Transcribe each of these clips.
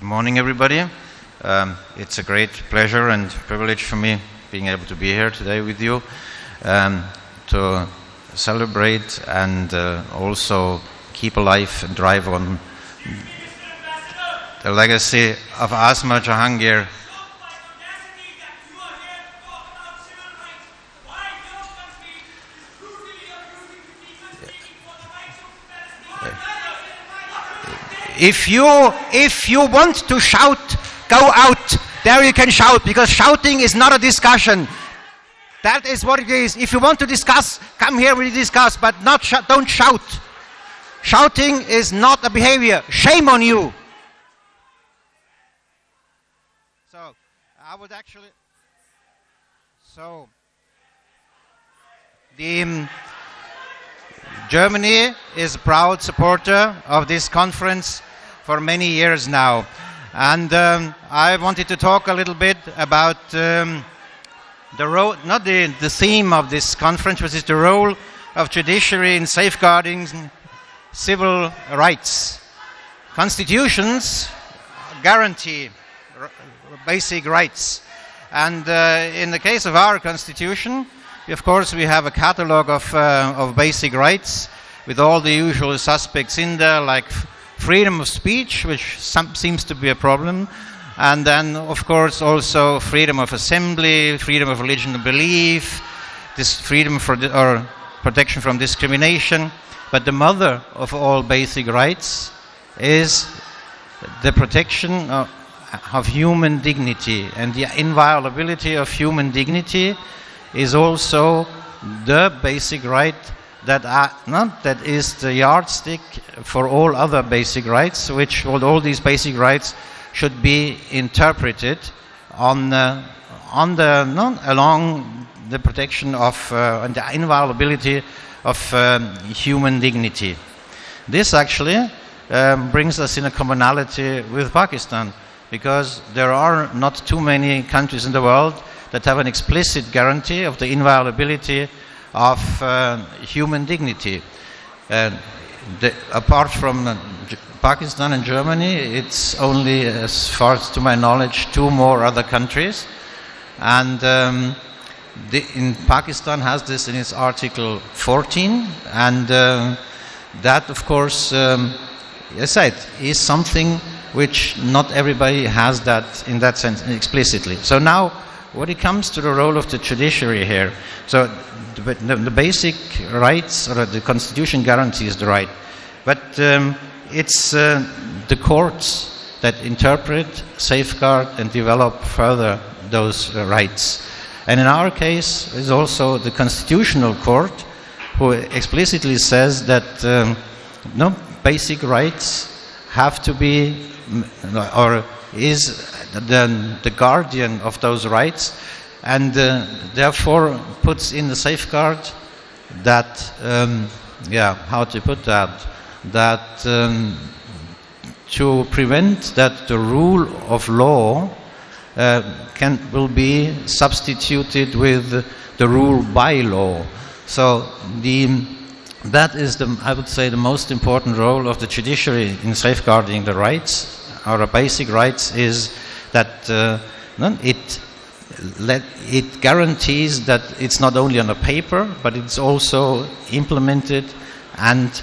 Good morning, everybody. It's a great pleasure and privilege for me being able to be here today with you to celebrate and also keep alive and drive on the legacy of Asma, Jahangir. If you want to shout, go out. There you can shout, because shouting is not a discussion. That is what it is. If you want to discuss, come here, we discuss, but don't shout. Shouting is not a behavior. Shame on you. So, I would actually... Germany is a proud supporter of this conference for many years now. And I wanted to talk a little bit about the theme of this conference, which is the role of judiciary in safeguarding civil rights. Constitutions guarantee basic rights. And in the case of our constitution, of course, we have a catalogue of basic rights with all the usual suspects in there, like freedom of speech, which seems to be a problem, and then, of course, also freedom of assembly, freedom of religion and belief, this freedom or protection from discrimination. But the mother of all basic rights is the protection of human dignity, and the inviolability of human dignity is also the basic right that is the yardstick for all other basic rights, which all these basic rights should be interpreted along the protection of and the inviolability of human dignity. This actually brings us in a commonality with Pakistan, because there are not too many countries in the world that have an explicit guarantee of the inviolability of human dignity. Apart from Pakistan and Germany, it's only, as far as to my knowledge, two more other countries. And in Pakistan has this in its Article 14, and that, of course, as I said, is something which not everybody has that in that sense explicitly. So now, when it comes to the role of the judiciary here, so the basic rights, or the Constitution guarantees the right, but it's the courts that interpret, safeguard, and develop further those rights. And in our case, is also the Constitutional Court, who explicitly says that basic rights have to be, or is the guardian of those rights, and therefore puts in the safeguard that, how to put that to prevent that the rule of law will be substituted with the rule by law. So that is I would say, the most important role of the judiciary in safeguarding the rights, or basic rights, is that it guarantees that it's not only on the paper, but it's also implemented and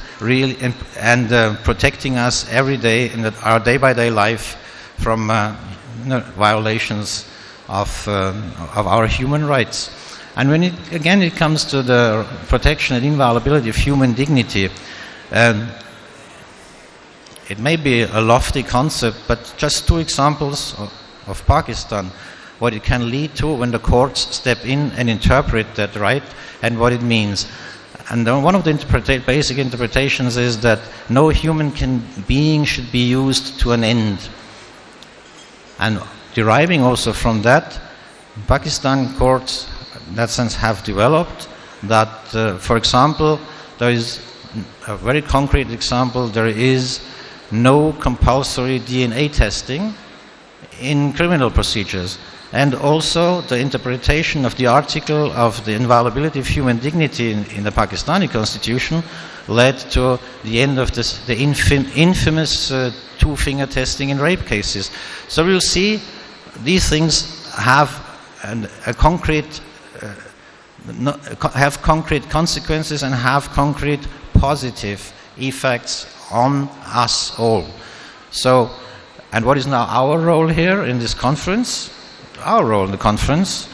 protecting us every day in our day-by-day life from violations of our human rights. And when it comes to the protection and inviolability of human dignity, it may be a lofty concept, but just two examples of Pakistan, what it can lead to when the courts step in and interpret that right, and what it means. And one of the basic interpretations is that no human being should be used to an end. And deriving also from that, Pakistan courts, in that sense, have developed that, for example, there is a very concrete example, there is no compulsory DNA testing in criminal procedures. And also the interpretation of the article of the inviolability of human dignity in the Pakistani constitution led to the end of the infamous two-finger testing in rape cases. So we'll see these things have concrete consequences and have concrete positive effects on us all. So, and what is now our role here in this conference? Our role in the conference,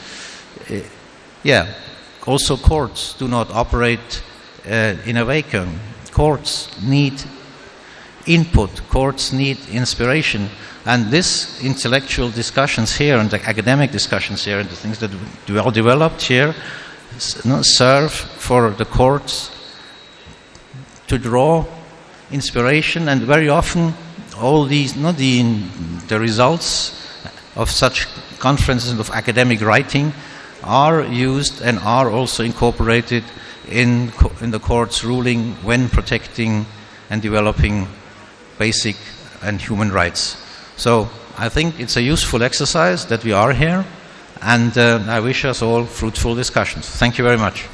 also courts do not operate in a vacuum. Courts need input, courts need inspiration, and this intellectual discussions here and the academic discussions here and the things that are developed here serve for the courts to draw inspiration, and very often all these, the results of such conferences and of academic writing are used and are also incorporated in the court's ruling when protecting and developing basic and human rights. So I think it's a useful exercise that we are here, and I wish us all fruitful discussions. Thank you very much.